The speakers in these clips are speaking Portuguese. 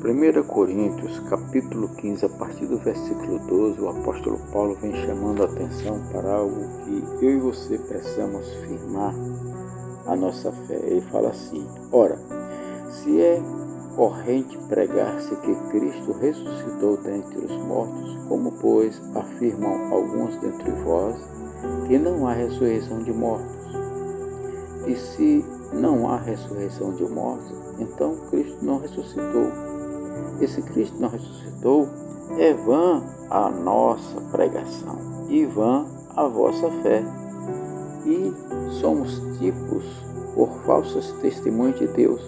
Primeira Coríntios, capítulo 15, a partir do versículo 12, o apóstolo Paulo vem chamando a atenção para algo que eu e você precisamos firmar a nossa fé. Ele fala assim: ora, se é corrente pregar-se que Cristo ressuscitou dentre os mortos, como, pois, afirmam alguns dentre vós que não há ressurreição de mortos? E se não há ressurreição de mortos, então Cristo não ressuscitou. E se Cristo não ressuscitou, é vã a nossa pregação e vã a vossa fé. E somos tipos por falsos testemunhos de Deus,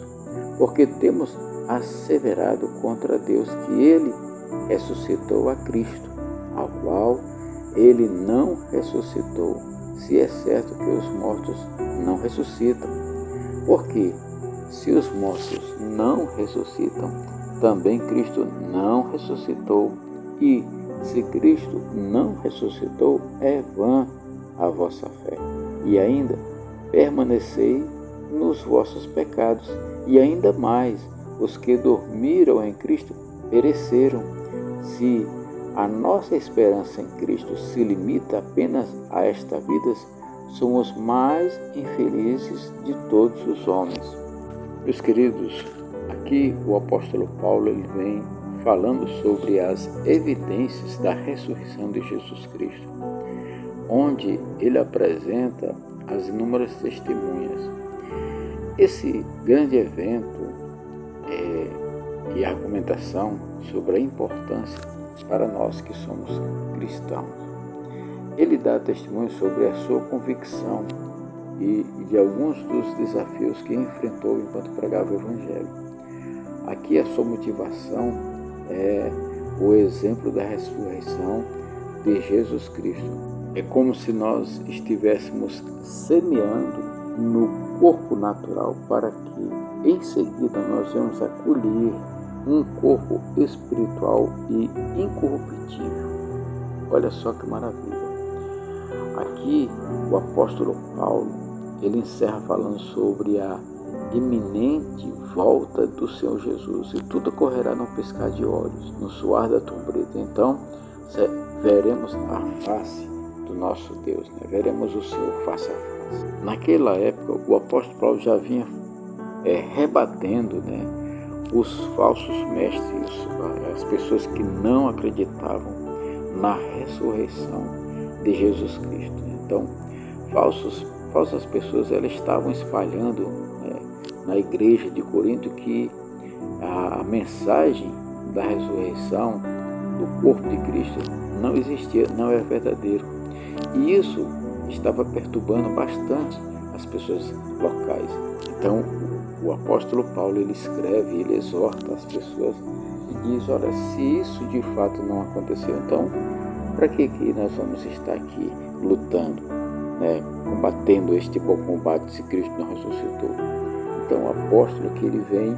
porque temos asseverado contra Deus que Ele ressuscitou a Cristo, ao qual Ele não ressuscitou, se é certo que os mortos não ressuscitam. Porque se os mortos não ressuscitam, também Cristo não ressuscitou. E se Cristo não ressuscitou, é vã a vossa fé. E ainda permanecei nos vossos pecados. E ainda mais, os que dormiram em Cristo pereceram. Se a nossa esperança em Cristo se limita apenas a esta vida, somos mais infelizes de todos os homens. Meus queridos, aqui o apóstolo Paulo ele vem falando sobre as evidências da ressurreição de Jesus Cristo, onde ele apresenta as inúmeras testemunhas. Esse grande evento e argumentação sobre a importância para nós que somos cristãos. Ele dá testemunho sobre a sua convicção e de alguns dos desafios que enfrentou enquanto pregava o Evangelho. Aqui a sua motivação é o exemplo da ressurreição de Jesus Cristo. É como se nós estivéssemos semeando no corpo natural para que em seguida nós vamos acolher um corpo espiritual e incorruptível. Olha só que maravilha. Aqui o apóstolo Paulo ele encerra falando sobre a iminente volta do Senhor Jesus, e tudo ocorrerá num piscar de olhos, no suar da trombeta. Então veremos a face do nosso Deus, né? Veremos o Senhor face a face. Naquela época o apóstolo Paulo já vinha rebatendo, né, os falsos mestres, as pessoas que não acreditavam na ressurreição de Jesus Cristo. Então falsas pessoas elas estavam espalhando, né, na igreja de Corinto que a mensagem da ressurreição do corpo de Cristo não existia, não é verdadeiro. E isso estava perturbando bastante as pessoas locais. Então o apóstolo Paulo ele escreve, ele exorta as pessoas e diz: olha, se isso de fato não aconteceu, então para que nós vamos estar aqui lutando, né, combatendo este bom combate se Cristo não ressuscitou? Então o apóstolo que ele vem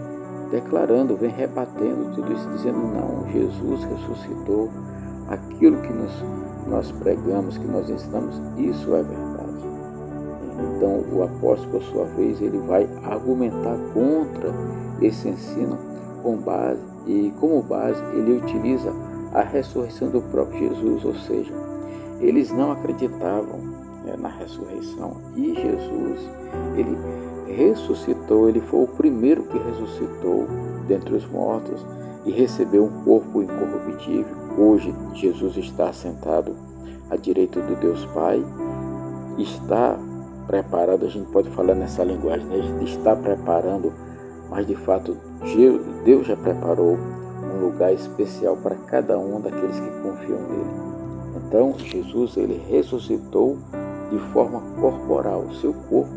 declarando, vem rebatendo tudo isso, dizendo: não, Jesus ressuscitou, aquilo que nós pregamos, que nós ensinamos, isso é verdade. Então o apóstolo, por sua vez, ele vai argumentar contra esse ensino com base, e como base ele utiliza a ressurreição do próprio Jesus, ou seja, eles não acreditavam, né, na ressurreição, e Jesus, ele ressuscitou, ele foi o primeiro que ressuscitou dentre os mortos e recebeu um corpo incorruptível. Hoje Jesus está assentado à direita do Deus Pai, está preparado, a gente pode falar nessa linguagem, né? A gente está preparando, mas de fato Deus já preparou um lugar especial para cada um daqueles que confiam nele. Então Jesus ele ressuscitou de forma corporal, o seu corpo,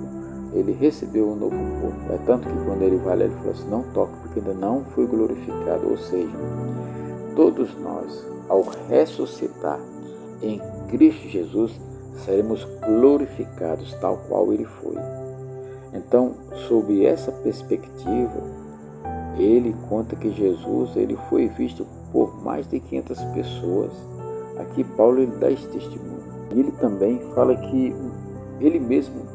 ele recebeu um novo corpo. É tanto que quando ele vai lá, ele fala assim: não toque, porque ainda não foi glorificado. Ou seja, todos nós, ao ressuscitar em Cristo Jesus, seremos glorificados tal qual ele foi. Então, sob essa perspectiva, ele conta que Jesus ele foi visto por mais de 500 pessoas. Aqui Paulo ele dá esse testemunho. E ele também fala que ele mesmo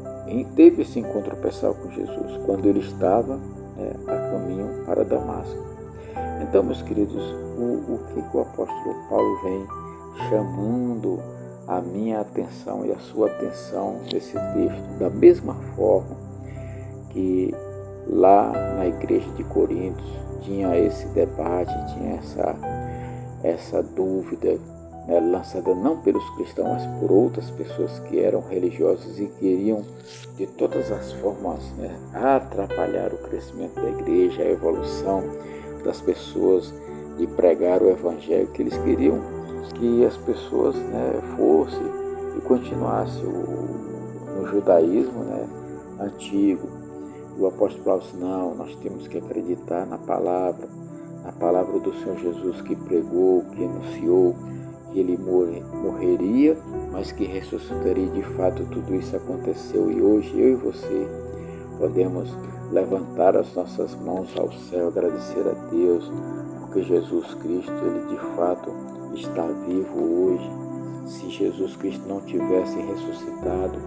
teve esse encontro pessoal com Jesus quando ele estava a caminho para Damasco. Então, meus queridos, o que o apóstolo Paulo vem chamando a minha atenção e a sua atenção nesse texto, da mesma forma que lá na igreja de Corinto tinha esse debate, tinha essa dúvida, lançada não pelos cristãos, mas por outras pessoas que eram religiosas e queriam de todas as formas atrapalhar o crescimento da igreja, a evolução das pessoas e pregar o evangelho, que eles queriam que as pessoas fossem e continuassem no judaísmo antigo. O apóstolo Paulo disse, não, nós temos que acreditar na palavra do Senhor Jesus, que pregou, que anunciou que ele morreria, mas que ressuscitaria. De fato, tudo isso aconteceu, e hoje eu e você podemos levantar as nossas mãos ao céu, agradecer a Deus, porque Jesus Cristo, ele de fato está vivo hoje. Se Jesus Cristo não tivesse ressuscitado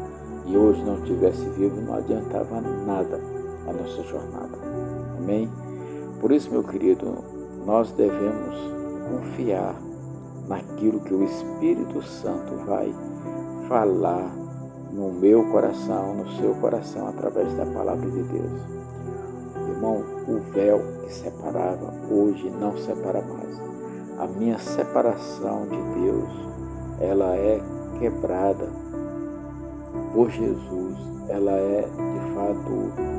e hoje não tivesse vivo, não adiantava nada a nossa jornada. Amém? Por isso, meu querido, nós devemos confiar naquilo que o Espírito Santo vai falar no meu coração, no seu coração, através da palavra de Deus. Irmão, o véu que separava, hoje não separa mais. A minha separação de Deus, ela é quebrada por Jesus, ela é de fato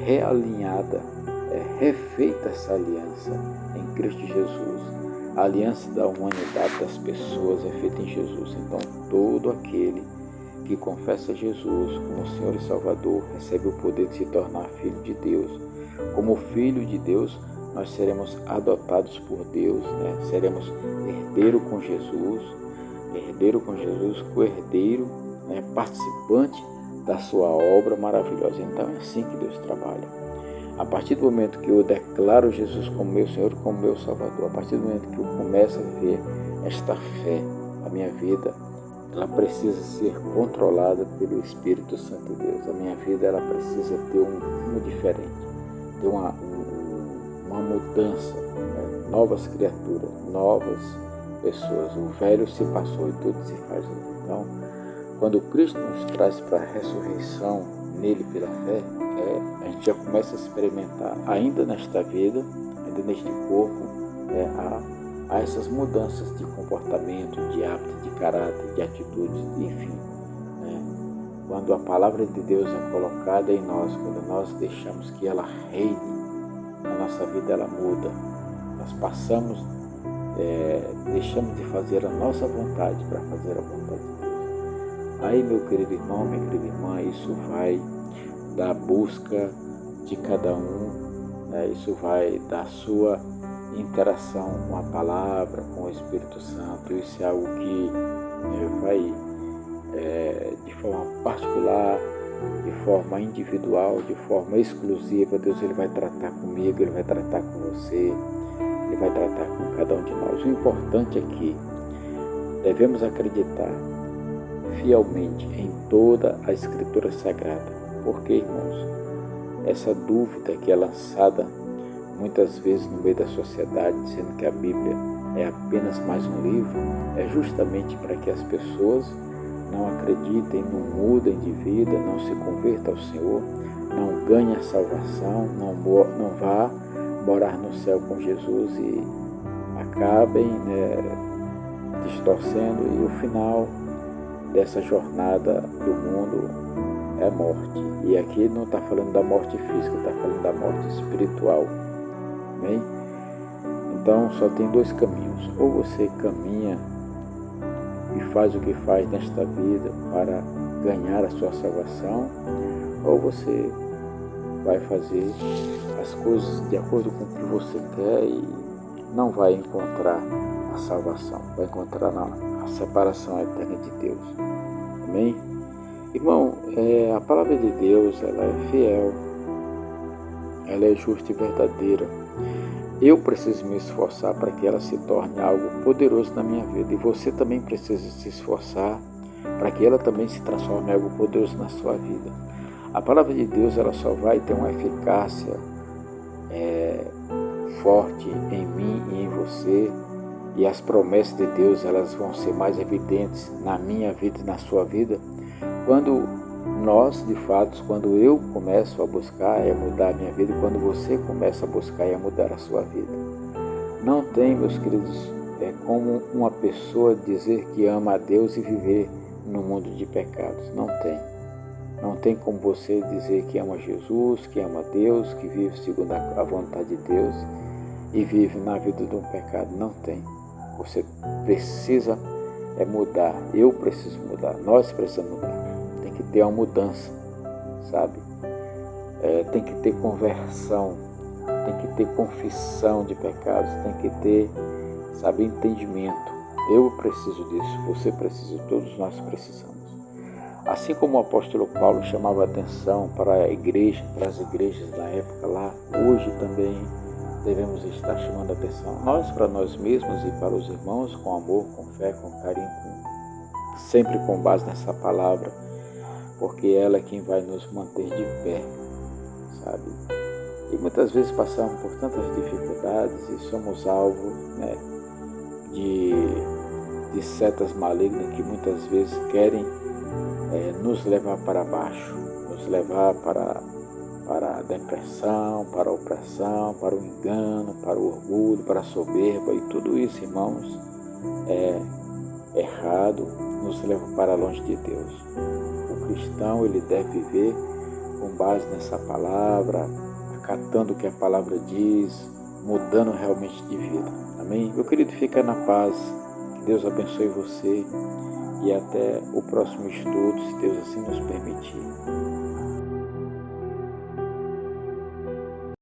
realinhada, refeita essa aliança em Cristo Jesus. A aliança da humanidade das pessoas é feita em Jesus. Então, todo aquele que confessa Jesus como Senhor e Salvador recebe o poder de se tornar filho de Deus. Como filho de Deus, nós seremos adotados por Deus, seremos herdeiro com Jesus, co-herdeiro, participante da sua obra maravilhosa. Então é assim que Deus trabalha. A partir do momento que eu declaro Jesus como meu Senhor e como meu Salvador, a partir do momento que eu começo a ver esta fé, a minha vida, ela precisa ser controlada pelo Espírito Santo de Deus. A minha vida, ela precisa ter um rumo diferente, ter uma mudança, novas criaturas, novas pessoas. O velho se passou e tudo se faz novo. Então, quando Cristo nos traz para a ressurreição nele pela fé, a gente já começa a experimentar, ainda nesta vida, ainda neste corpo, há essas mudanças de comportamento, de hábito, de caráter, de atitudes, enfim. Quando a palavra de Deus é colocada em nós, quando nós deixamos que ela reine, a nossa vida ela muda. Nós passamos, deixamos de fazer a nossa vontade para fazer a vontade de Deus. Aí, meu querido irmão, minha querida irmã, isso vai da busca de cada um, isso vai da sua interação com a palavra, com o Espírito Santo. Isso é algo que vai de forma particular, de forma individual, de forma exclusiva. Deus ele vai tratar comigo, ele vai tratar com você, ele vai tratar com cada um de nós. O importante é que devemos acreditar fielmente em toda a Escritura Sagrada. Porque, irmãos, essa dúvida que é lançada muitas vezes no meio da sociedade, dizendo que a Bíblia é apenas mais um livro, é justamente para que as pessoas não acreditem, não mudem de vida, não se convertam ao Senhor, não ganhem a salvação, não vá morar no céu com Jesus e acabem distorcendo, e o final dessa jornada do mundo é a morte. E aqui não está falando da morte física, está falando da morte espiritual. Amém? Então só tem dois caminhos: ou você caminha e faz o que faz nesta vida para ganhar a sua salvação, ou você vai fazer as coisas de acordo com o que você quer e não vai encontrar a salvação, vai encontrar a separação eterna de Deus. Amém? Irmão, a palavra de Deus, ela é fiel, ela é justa e verdadeira. Eu preciso me esforçar para que ela se torne algo poderoso na minha vida. E você também precisa se esforçar para que ela também se transforme em algo poderoso na sua vida. A palavra de Deus, ela só vai ter uma eficácia forte em mim e em você, e as promessas de Deus, elas vão ser mais evidentes na minha vida e na sua vida quando nós, de fato, quando eu começo a buscar a mudar a minha vida, e quando você começa a buscar a mudar a sua vida. Não tem, meus queridos, como uma pessoa dizer que ama a Deus e viver no mundo de pecados. Não tem. Não tem como você dizer que ama Jesus, que ama Deus, que vive segundo a vontade de Deus e vive na vida de um pecado. Não tem. Você precisa mudar. Eu preciso mudar. Nós precisamos mudar. Tem que ter uma mudança, sabe? Tem que ter conversão. Tem que ter confissão de pecados. Tem que ter, sabe, entendimento. Eu preciso disso. Você precisa. Todos nós precisamos. Assim como o apóstolo Paulo chamava a atenção para a igreja, para as igrejas da época lá, hoje também devemos estar chamando a atenção. Nós para nós mesmos e para os irmãos, com amor, com fé, com carinho, sempre com base nessa palavra, porque ela é quem vai nos manter de pé, sabe? E muitas vezes passamos por tantas dificuldades e somos alvo, né, de setas malignas que muitas vezes querem nos levar para baixo, nos levar para a depressão, para a opressão, para o engano, para o orgulho, para a soberba, e tudo isso, irmãos, é errado, nos leva para longe de Deus. O cristão, ele deve viver com base nessa palavra, acatando o que a palavra diz, mudando realmente de vida. Amém? Meu querido, fica na paz, que Deus abençoe você e até o próximo estudo, se Deus assim nos permitir.